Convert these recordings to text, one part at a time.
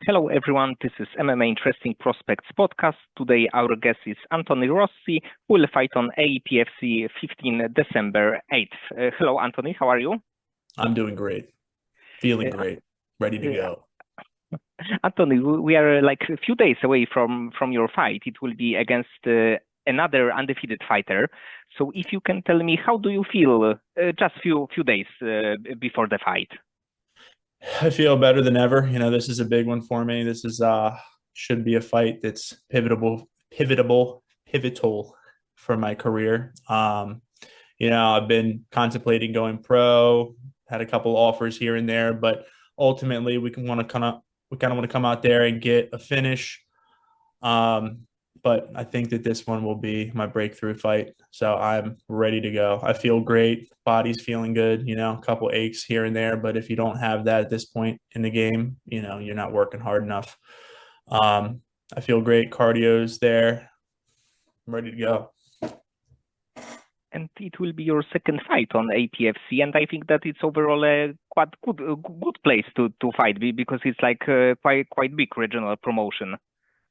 Hello, everyone. This is MMA Interesting Prospects podcast. Today, our guest is Anthony Rossi, who will fight on APFC 15 December 8th. Hello, Anthony. How are you? I'm doing great, feeling Uh, great, ready to uh, go. Anthony, we are like a few days away from your fight. It will be against another undefeated fighter. So, if you can tell me, how do you feel just few days before the fight? I feel better than ever. This is a big one for me. This is should be a fight that's pivotal for my career. I've been contemplating going pro, had a couple offers here and there, but ultimately we kind of want to come out there and get a finish. Um, but I think that this one will be my breakthrough fight. So I'm ready to go. I feel great. Body's feeling good, a couple aches here and there. But if you don't have that at this point in the game, you're not working hard enough. I feel great. Cardio's there. I'm ready to go. And it will be your second fight on APFC, and I think that it's overall a quite good place to fight because it's like quite big regional promotion.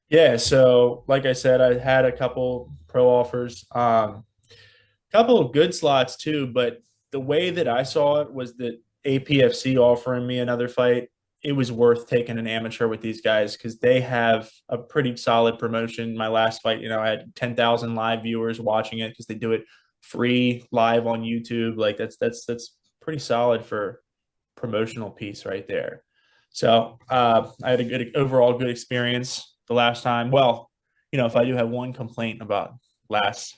Yeah, so like I said, I had a couple pro offers, couple of good slots too, but the way that I saw it was that APFC offering me another fight, it was worth taking an amateur with these guys because they have a pretty solid promotion. My last fight, I had 10,000 live viewers watching it because they do it free live on YouTube. Like that's pretty solid for promotional piece right there. So I had a good overall good experience the last time. Well, if I do have one complaint about last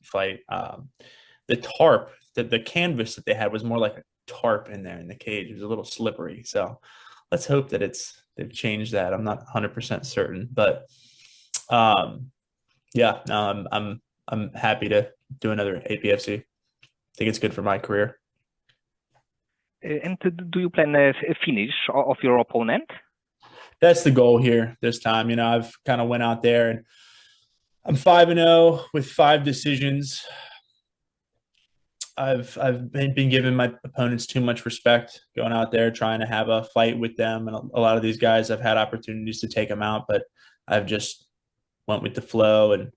fight, the tarp, the canvas that they had was more like a tarp in there in the cage. It was a little slippery. So let's hope that they've changed that. I'm not 100% certain, but yeah, no, I'm happy to do another APFC. I think it's good for my career. And do you plan a finish of your opponent? That's the goal here this time. I've kind of went out there and I'm 5-0 with 5 decisions. I've been giving my opponents too much respect going out there trying to have a fight with them, and a lot of these guys I've had opportunities to take them out, but I've just went with the flow and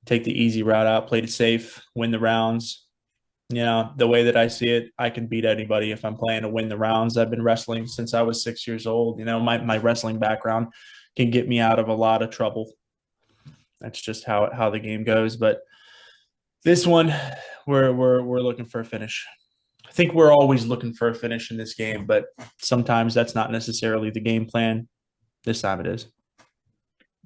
take the easy route out, played it safe, win the rounds. The way that I see it, I can beat anybody if I'm playing to win the rounds. I've been wrestling since I was 6 years old. My wrestling background can get me out of a lot of trouble. That's just how the game goes. But this one, we're looking for a finish. I think we're always looking for a finish in this game, but sometimes that's not necessarily the game plan. This time it is.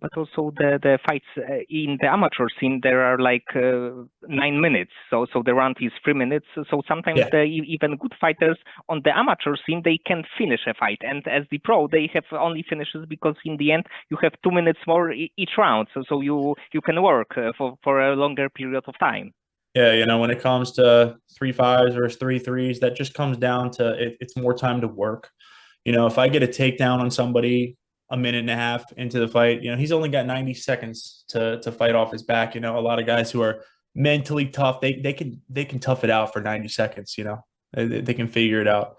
But also the fights in the amateur scene, there are like 9 minutes. So the round is 3 minutes. So sometimes Yeah. even good fighters on the amateur scene, they can finish a fight. And as the pro, they have only finishes because in the end you have 2 minutes more each round. So you can work for a longer period of time. Yeah, when it comes to 3 5s versus 3 3s, that just comes down to it's more time to work. If I get a takedown on somebody a minute and a half into the fight, he's only got 90 seconds to fight off his back. A lot of guys who are mentally tough, they can tough it out for 90 seconds, they can figure it out.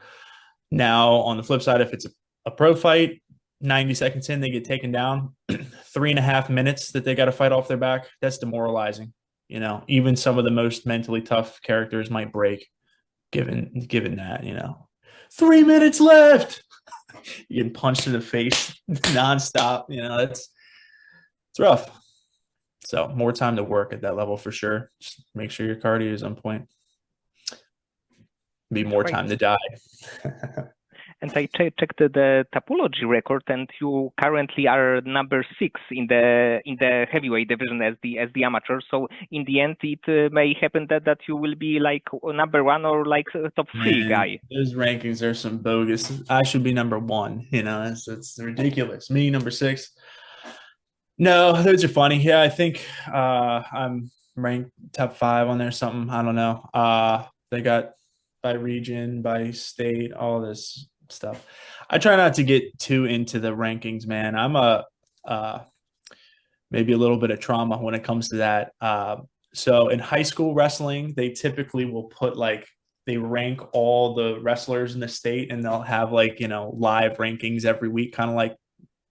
Now, on the flip side, if it's a pro fight, 90 seconds in, they get taken down, 3.5 minutes that they got to fight off their back, that's demoralizing. Even some of the most mentally tough characters might break given that, 3 minutes left. You get punched in the face nonstop. It's rough. So more time to work at that level for sure. Just make sure your cardio is on point. Be more Right. time to die. And I checked the topology record, and you currently are number 6 in the heavyweight division as the amateur. So in the end, it may happen that you will be like number 1 or like top 3 Man, guy. those rankings are some bogus. I should be number 1. It's ridiculous. Me number 6. No, those are funny. Yeah, I think I'm ranked top 5 on there. Something I don't know. They got by region, by state, all this stuff. I try not to get too into the rankings, man. I'm a uh, maybe a little bit of trauma when it comes to that. So in high school wrestling, they typically will put like they rank all the wrestlers in the state, and they'll have like live rankings every week, kind of like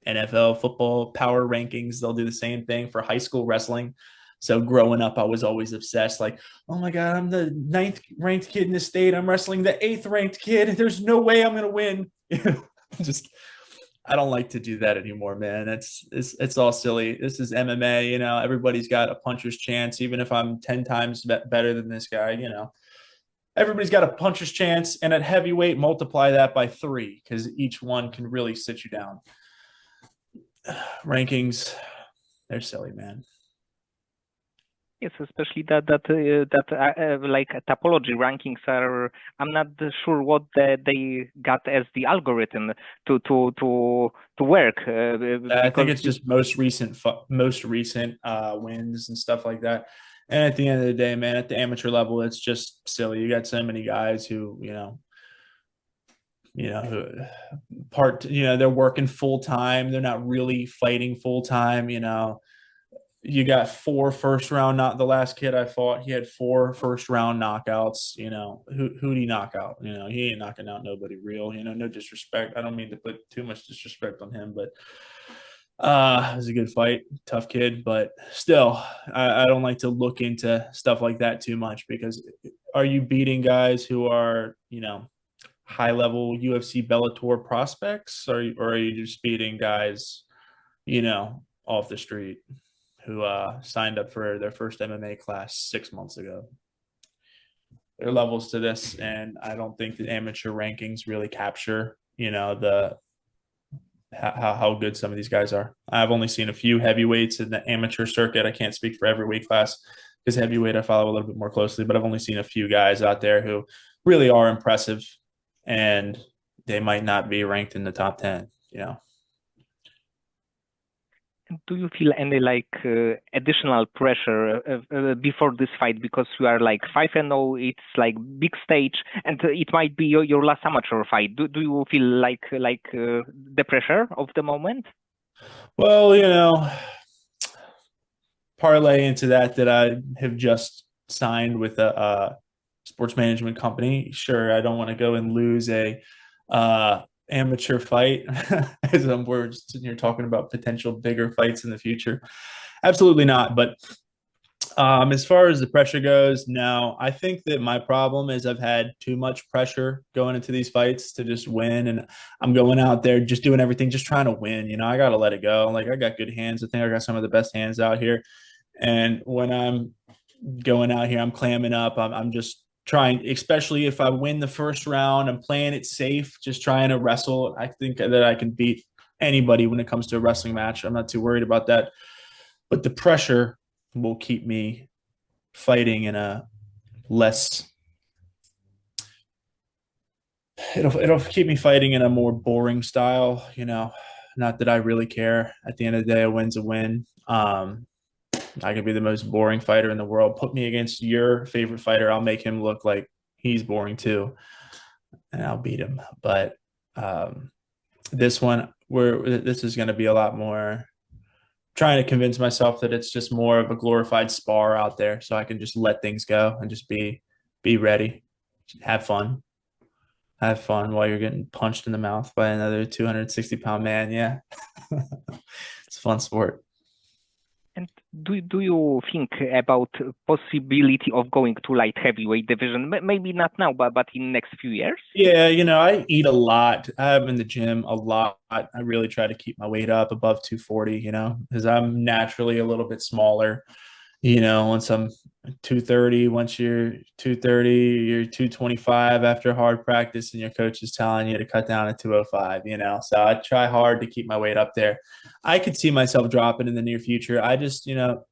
NFL football power rankings. They'll do the same thing for high school wrestling. So growing up, I was always obsessed. Like, oh my god, I'm the 9th ranked kid in the state. I'm wrestling the 8th ranked kid. There's no way I'm gonna win. Just I don't like to do that anymore, man. It's all silly. This is MMA. Everybody's got a puncher's chance, even if I'm 10 times better than this guy. Everybody's got a puncher's chance, and at heavyweight, multiply that by 3 because each one can really sit you down. Rankings, they're silly, man. Yes, especially like topology rankings are. I'm not sure what they got as the algorithm to work. I think Because it's just most recent wins and stuff like that. And at the end of the day, man, at the amateur level, it's just silly. You got so many guys who, who they're working full time. They're not really fighting full time. You got 4 first round. Not the last kid I fought. He had 4 first round knockouts. Who'd he knock out? He ain't knocking out nobody real. No disrespect. I don't mean to put too much disrespect on him, but it was a good fight, tough kid, but still, I don't like to look into stuff like that too much because are you beating guys who are, high level UFC Bellator prospects, or are you just beating guys, off the street who signed up for their first MMA class 6 months ago? There are levels to this, and I don't think the amateur rankings really capture, the how good some of these guys are. I've only seen a few heavyweights in the amateur circuit. I can't speak for every weight class because heavyweight I follow a little bit more closely, but I've only seen a few guys out there who really are impressive, and they might not be ranked in the top 10, do you feel any additional pressure before this fight because you are like 5-0? It's like big stage, and it might be your last amateur fight. Do you feel like the pressure of the moment? Well, parlay into that I have just signed with a sports management company. Sure, I don't want to go and lose a amateur fight as we're sitting here talking about potential bigger fights in the future. Absolutely not. But as far as the pressure goes, no, I think that my problem is I've had too much pressure going into these fights to just win. And I'm going out there just doing everything, just trying to win. I got to let it go. Like, I got good hands. I think I got some of the best hands out here. And when I'm going out here, I'm clamming up. I'm just trying, especially if I win the first round, I'm playing it safe, just trying to wrestle. I think that I can beat anybody when it comes to a wrestling match. I'm not too worried about that. But the pressure will keep me fighting in a less it'll keep me fighting in a more boring style, not that I really care. At the end of the day, a win's a win. I could be the most boring fighter in the world. Put me against your favorite fighter. I'll make him look like he's boring too, and I'll beat him. But this one, this is going to be a lot more trying to convince myself that it's just more of a glorified spar out there, so I can just let things go and just be ready, have fun while you're getting punched in the mouth by another 260-pound man. Yeah, it's a fun sport. And do you think about possibility of going to light heavyweight division? Maybe not now, but in next few years? Yeah, I eat a lot. I'm in the gym a lot. I really try to keep my weight up above 240, because I'm naturally a little bit smaller. Once I'm 230, once you're 230, you're 225 after hard practice, and your coach is telling you to cut down to 205, So I try hard to keep my weight up there. I could see myself dropping in the near future. I just, I don't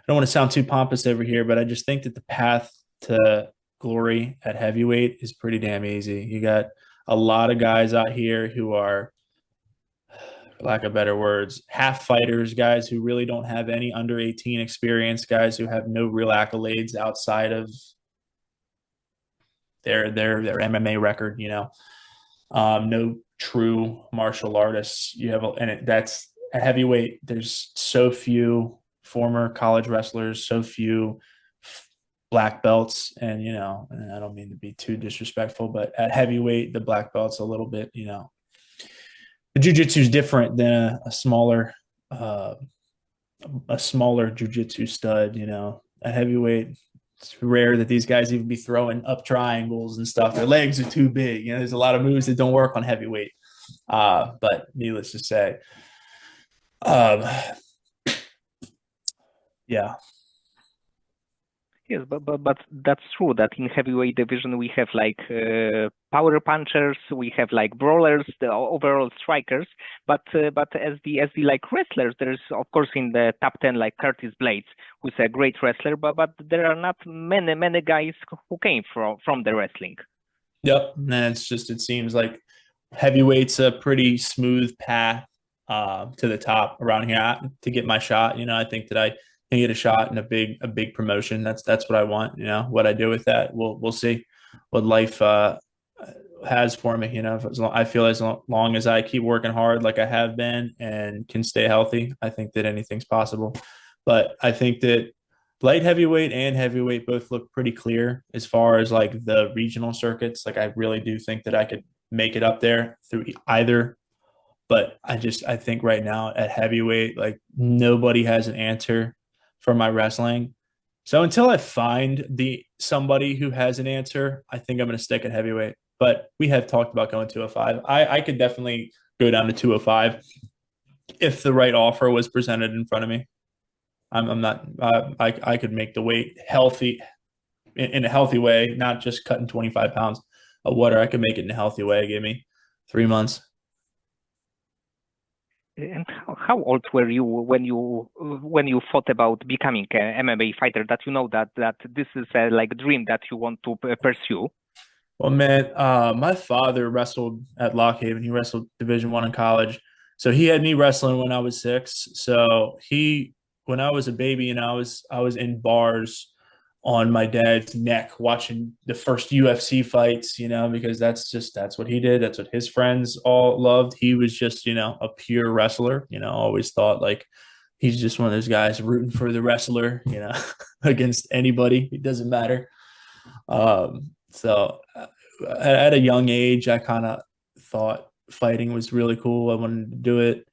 want to sound too pompous over here, but I just think that the path to glory at heavyweight is pretty damn easy. You got a lot of guys out here who are, for lack of better words, half fighters, guys who really don't have any under 18 experience, guys who have no real accolades outside of their MMA record, no true martial artists. That's a heavyweight. There's so few former college wrestlers, so few black belts, and and I don't mean to be too disrespectful, but at heavyweight, the black belts a little bit, the jiu-jitsu is different than uh, a smaller jiu-jitsu stud. A heavyweight. It's rare that these guys even be throwing up triangles and stuff. Their legs are too big. There's a lot of moves that don't work on heavyweight. But needless to say, um, yeah. Yes, but that's true that in heavyweight division we have like power punchers, we have like brawlers, the overall strikers. But as the like wrestlers, there's of course in the top 10 like Curtis Blades, who's a great wrestler, but there are not many guys who came from the wrestling. Yep. And it seems like heavyweight's a pretty smooth path to the top around here to get my shot. I think that I can get a shot in a big promotion. That's what I want. What I do with that, we'll see what life has for me. I feel as long as I keep working hard like I have been and can stay healthy, I think that anything's possible. But I think that light heavyweight and heavyweight both look pretty clear as far as like the regional circuits. Like I really do think that I could make it up there through either. But I think right now at heavyweight, like nobody has an answer for my wrestling. So until I find somebody who has an answer, I think I'm going to stick at heavyweight. But we have talked about going 205. I could definitely go down to 205 if the right offer was presented in front of me. I'm not. I could make the weight healthy in a healthy way, not just cutting 25 pounds of water. I could make it in a healthy way. Give me 3 months. And how old were you when you thought about becoming an MMA fighter? That you know that this is a like dream that you want to pursue. Well, man, my father wrestled at Lockhaven. He wrestled Division I in college, so he had me wrestling when I was 6. So when I was a baby, I was in bars on my dad's neck watching the first UFC fights. Because that's what he did. That's what his friends all loved. He was just a pure wrestler. Always thought like he's just one of those guys rooting for the wrestler. Against anybody, it doesn't matter. So at a young age, I kind of thought fighting was really cool. I wanted to do it.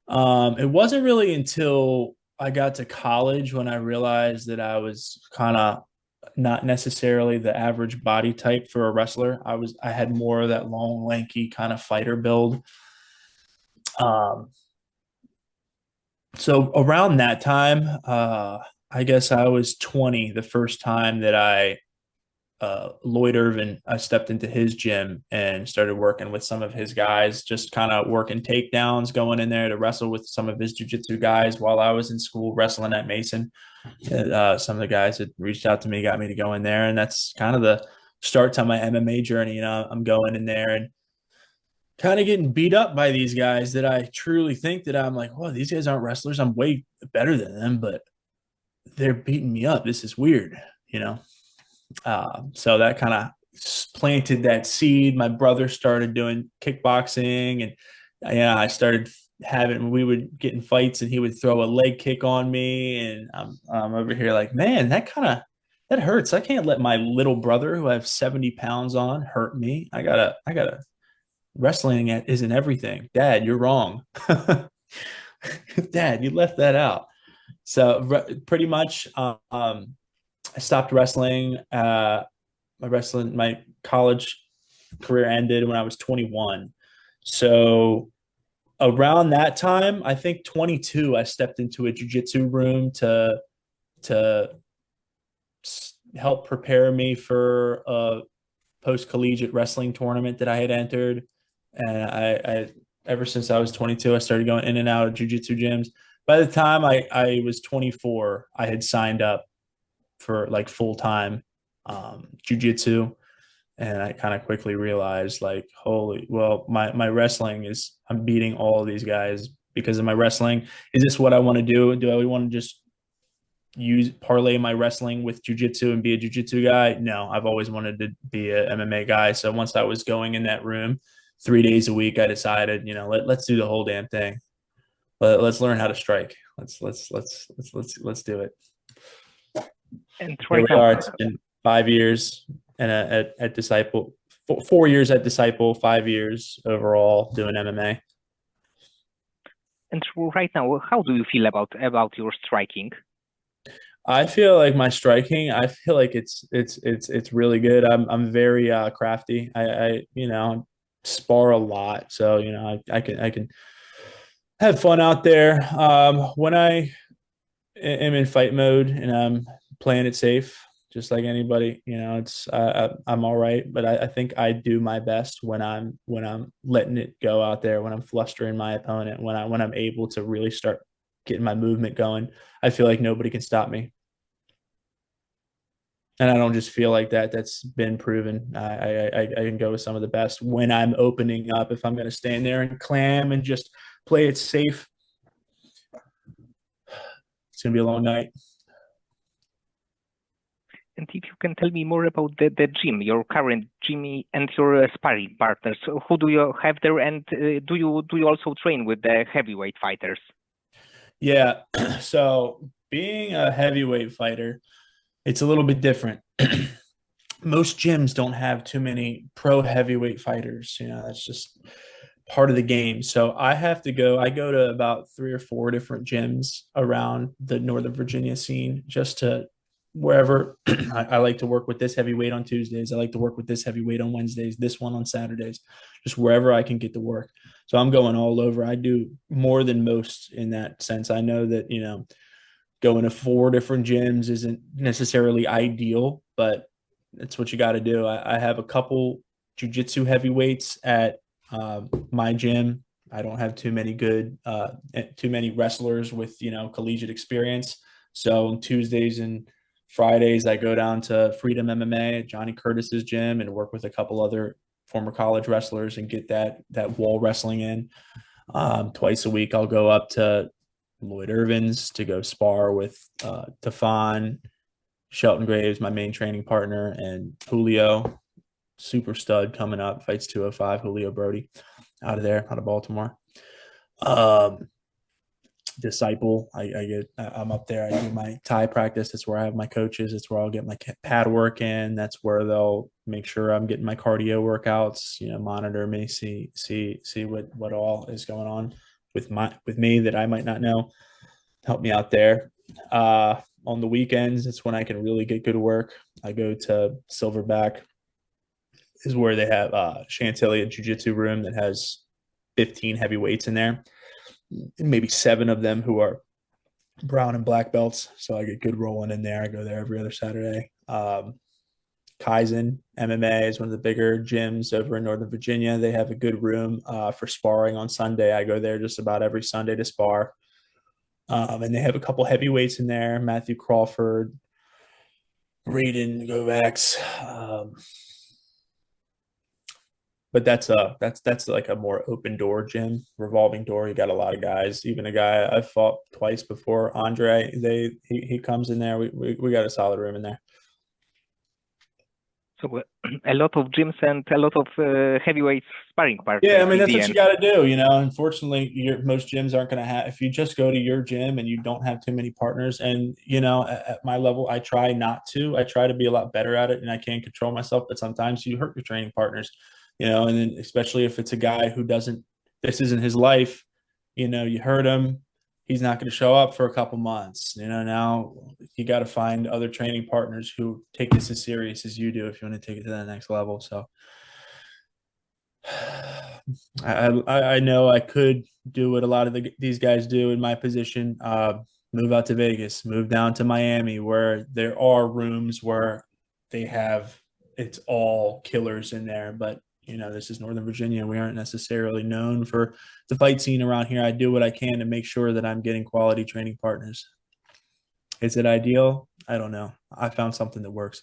It wasn't really until I got to college when I realized that I was kind of not necessarily the average body type for a wrestler. I had more of that long, lanky kind of fighter build. Um, so around that time, I guess I was 20 the first time that Lloyd Irvin, I stepped into his gym and started working with some of his guys, just kind of working takedowns, going in there to wrestle with some of his jiu-jitsu guys while I was in school wrestling at Mason. Some of the guys that reached out to me got me to go in there, and that's kind of the start to my MMA journey. I'm going in there and kind of getting beat up by these guys that I truly think that I'm like, whoa, these guys aren't wrestlers. I'm way better than them, but they're beating me up. This is weird, you know? So that kind of planted that seed. My brother started doing kickboxing, and I started we would get in fights, and he would throw a leg kick on me, and I'm over here like, man, that hurts. I can't let my little brother, who I have 70 pounds on, hurt me. I gotta. Wrestling isn't everything. Dad, you're wrong. Dad, you left that out. So pretty much, I stopped wrestling. My college career ended when I was 21. So around that time, I think 22, I stepped into a jiu-jitsu room to help prepare me for a post-collegiate wrestling tournament that I had entered. And I ever since I was 22, I started going in and out of jiu-jitsu gyms. By the time I was 24, I had signed up for like full-time jiu-jitsu, and I kind of quickly realized like, my wrestling is, I'm beating all of these guys because of my wrestling. Is this what I want to do? Do I want to just parlay my wrestling with jiu-jitsu and be a jiu-jitsu guy? No, I've always wanted to be a MMA guy. So once I was going in that room 3 days a week, I decided, let's do the whole damn thing. Let's learn how to strike. Let's do it. And Here we are. It's been 5 years and at Disciple, 4 years at Disciple, 5 years overall doing MMA. And right now, how do you feel about your striking? I feel like my striking, I feel like it's really good. I'm very crafty. I spar a lot, so I can have fun out there. When I am in fight mode and I'm playing it safe, just like anybody, it's I'm all right. But I think I do my best when I'm letting it go out there, when I'm flustering my opponent, when I'm able to really start getting my movement going. I feel like nobody can stop me. And I don't just feel like that. That's been proven. I can go with some of the best when I'm opening up. If I'm going to stand there and clam and just play it safe, it's going to be a long night. And if you can tell me more about the gym, your current gym and your sparring partners, who do you have there, and do you also train with the heavyweight fighters? Yeah. So being a heavyweight fighter, it's a little bit different. Most gyms don't have too many pro heavyweight fighters. That's just part of the game. So I go to about 3 or 4 different gyms around the Northern Virginia scene just to wherever I like to work with this heavyweight on Tuesdays. I like to work with this heavyweight on Wednesdays, this one on Saturdays, just wherever I can get to work. So I'm going all over. I do more than most in that sense. I know that, going to 4 different gyms isn't necessarily ideal, but it's what you got to do. I have a couple jujitsu heavyweights at my gym. I don't have too many wrestlers with collegiate experience. So on Tuesdays and Fridays, I go down to Freedom MMA at Johnny Curtis's gym and work with a couple other former college wrestlers and get that wall wrestling in. Twice a week, I'll go up to Lloyd Irvin's to go spar with Tafan, Shelton Graves, my main training partner, and Julio, super stud coming up, fights 205, Julio Brody, out of Baltimore. Um, Disciple, I'm up there. I do my Thai practice. That's where I have my coaches. It's where I'll get my pad work in. That's where they'll make sure I'm getting my cardio workouts. Monitor me, see what all is going on with me that I might not know. Help me out there. On the weekends, it's when I can really get good work. I go to Silverback, is where they have Chantilly, a jiu-jitsu room that has 15 heavyweights in there, maybe 7 of them who are brown and black belts. So I get good rolling in there. I go there every other Saturday. Kaizen MMA is one of the bigger gyms over in Northern Virginia. They have a good room for sparring on Sunday. I go there just about every Sunday to spar. And they have a couple heavyweights in there, Matthew Crawford, Raiden Govacs. But that's like a more open door gym, revolving door. You got a lot of guys. Even a guy I fought twice before, Andre. He comes in there. We got a solid room in there. So a lot of gyms and a lot of heavyweight sparring Yeah, partners I mean in that's the what you end. got to do. Unfortunately, most gyms aren't going to have. If you just go to your gym and you don't have too many partners, and at my level, I try not to. I try to be a lot better at it, and I can control myself. But sometimes you hurt your training partners, and then especially if it's a guy who doesn't. This isn't his life. You hurt him. He's not going to show up for a couple months. Now you got to find other training partners who take this as serious as you do if you want to take it to that next level. So I know I could do what a lot of these guys do in my position. Move out to Vegas, move down to Miami, where there are rooms where they have it's all killers in there. But this is Northern Virginia. We aren't necessarily known for the fight scene around here. I do what I can to make sure that I'm getting quality training partners. Is it ideal? I don't know. I found something that works.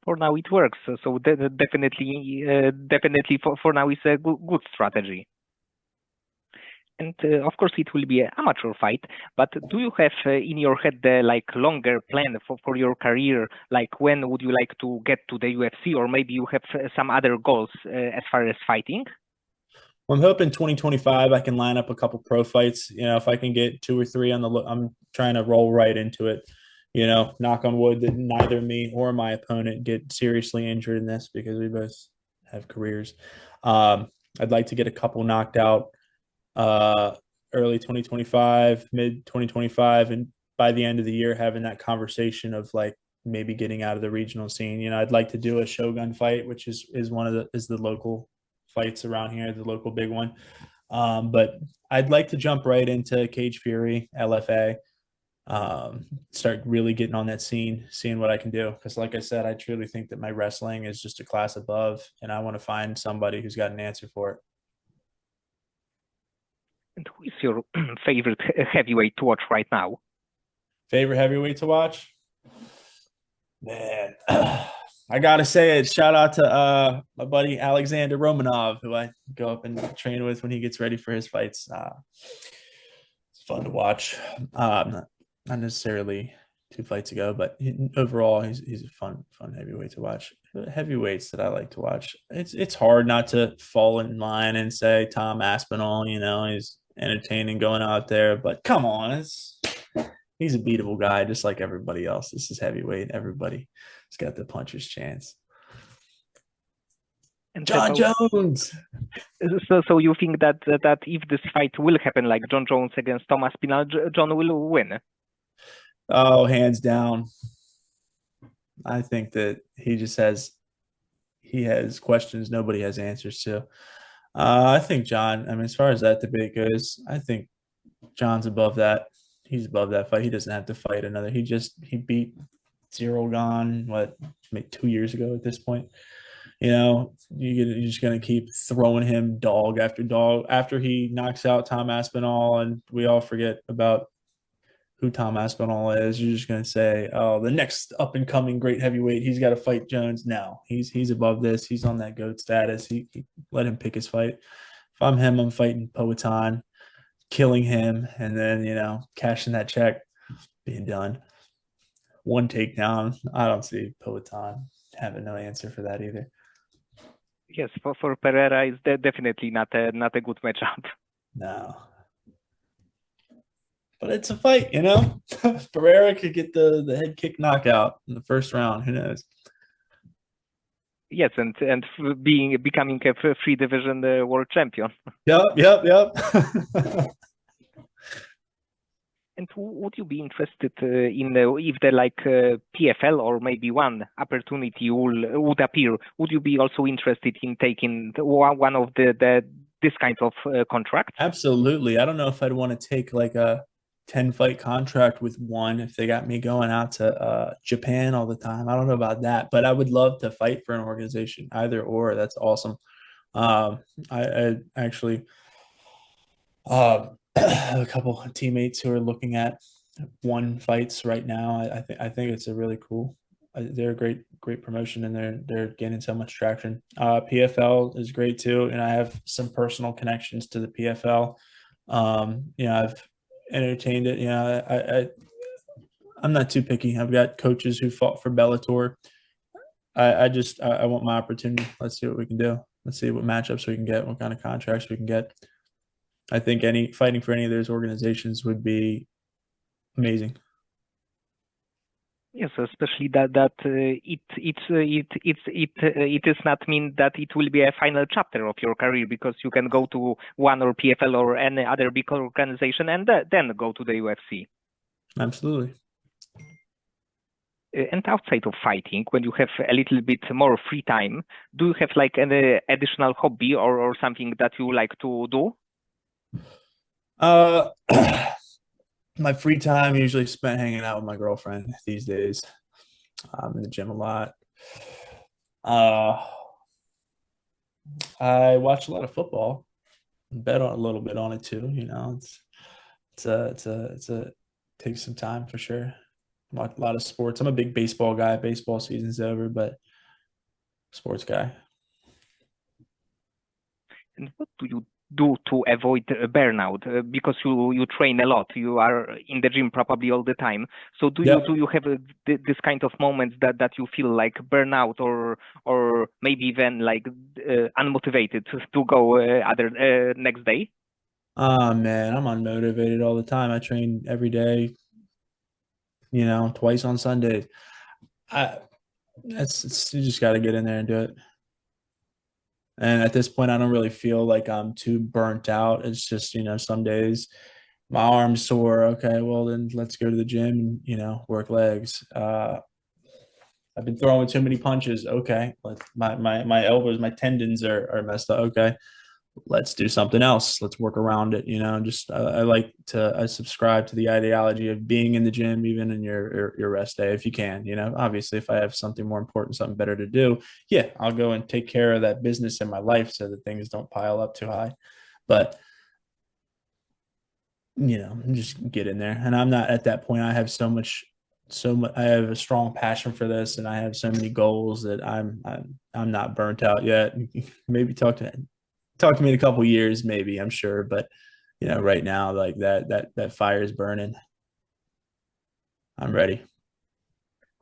For now, it works. So definitely for now, it's a good strategy. And of course, it will be an amateur fight. But do you have in your head the longer plan for your career? Like when would you like to get to the UFC, or maybe you have some other goals as far as fighting? Well, I'm hoping 2025 I can line up a couple pro fights. If I can get 2 or 3 on the I'm trying to roll right into it. Knock on wood that neither me or my opponent get seriously injured in this because we both have careers. I'd like to get a couple knocked out uh, early 2025, mid 2025, and by the end of the year, having that conversation of like maybe getting out of the regional scene. I'd like to do a Shogun fight, which is one of the local fights around here, the local big one. But I'd like to jump right into Cage Fury, LFA, start really getting on that scene, seeing what I can do. Because, like I said, I truly think that my wrestling is just a class above, and I want to find somebody who's got an answer for it. And who is your favorite heavyweight to watch right now? Favorite heavyweight to watch? Man, I gotta say it. Shout out to my buddy Alexander Romanov, who I go up and train with when he gets ready for his fights. It's fun to watch. Not necessarily 2 fights ago, but overall, he's a fun heavyweight to watch. Heavyweights that I like to watch. It's hard not to fall in line and say Tom Aspinall. He's entertaining going out there, but come on, he's a beatable guy just like everybody else. This is heavyweight. Everybody's got the puncher's chance. And John Jones. So you think that if this fight will happen, like John Jones against Thomas Pinal, John will win? Oh, hands down. I think that he has questions nobody has answers to. I think John, as far as that debate goes, I think John's above that. He's above that fight. He doesn't have to fight another. He beat Zero Gone, maybe 2 years ago at this point. You're just going to keep throwing him dog after dog after he knocks out Tom Aspinall, and we all forget about who Tom Aspinall is. You're just going to say, oh, the next up and coming great heavyweight, he's got to fight Jones. No, he's above this. He's on that GOAT status. He let him pick his fight. If I'm him, I'm fighting Poatan, killing him, and then, cashing that check, being done. One takedown. I don't see Poatan having no answer for that either. Yes, for Pereira, is definitely not a good matchup. No. But it's a fight, Pereira could get the head kick knockout in the first round. Who knows? Yes, and becoming a free division world champion. Yep. And would you be interested in if the PFL or maybe one opportunity would appear? Would you be also interested in taking one of this kind of contract? Absolutely. I don't know if I'd want to take like a 10-fight contract with one if they got me going out to Japan all the time. I don't know about that, but I would love to fight for an organization, either or. That's awesome. I actually a couple of teammates who are looking at one fights right now. I think it's a really cool. They're a great promotion, and they're gaining so much traction. PFL is great too, and I have some personal connections to the PFL. I've entertained it. I'm not too picky. I've got coaches who fought for Bellator. I want my opportunity. Let's see what we can do. Let's see what matchups we can get, what kind of contracts we can get. I think fighting for any of those organizations would be amazing. Yes, especially that it does not mean that it will be a final chapter of your career, because you can go to one or PFL or any other big organization and then go to the UFC. Absolutely. And outside of fighting, when you have a little bit more free time, do you have like an additional hobby or something that you like to do? My free time usually spent hanging out with my girlfriend these days. I'm in the gym a lot. I watch a lot of football. Bet on a little bit on it too. It's a takes some time for sure. Watch a lot of sports. I'm a big baseball guy. Baseball season's over, but sports guy. And what do you do to avoid burnout? Because you train a lot, you are in the gym probably all the time. So do you have this kind of moments that you feel like burnout or maybe even like unmotivated to go other next day? Oh man, I'm unmotivated all the time. I train every day, twice on Sundays. You just got to get in there and do it. And at this point, I don't really feel like I'm too burnt out. It's just, some days my arm's sore. Okay, well then let's go to the gym and, work legs. I've been throwing too many punches. Okay, my elbows, my tendons are messed up. Okay, let's do something else. Let's work around it. Just I subscribe to the ideology of being in the gym even in your rest day if you can. Obviously if I have something more important, something better to do, yeah, I'll go and take care of that business in my life so that things don't pile up too high. But just get in there. And I'm not at that point. I have so much. I have a strong passion for this, and I have so many goals that I'm not burnt out yet. Maybe talk to me in a couple years, maybe, I'm sure, but right now, like that fire is burning. I'm ready.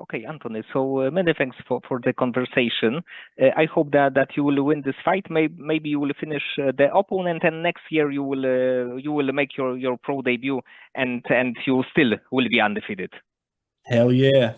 Okay, Anthony. So many thanks for the conversation. I hope that you will win this fight. Maybe you will finish the opponent, and next year you will make your pro debut, and you still will be undefeated. Hell yeah.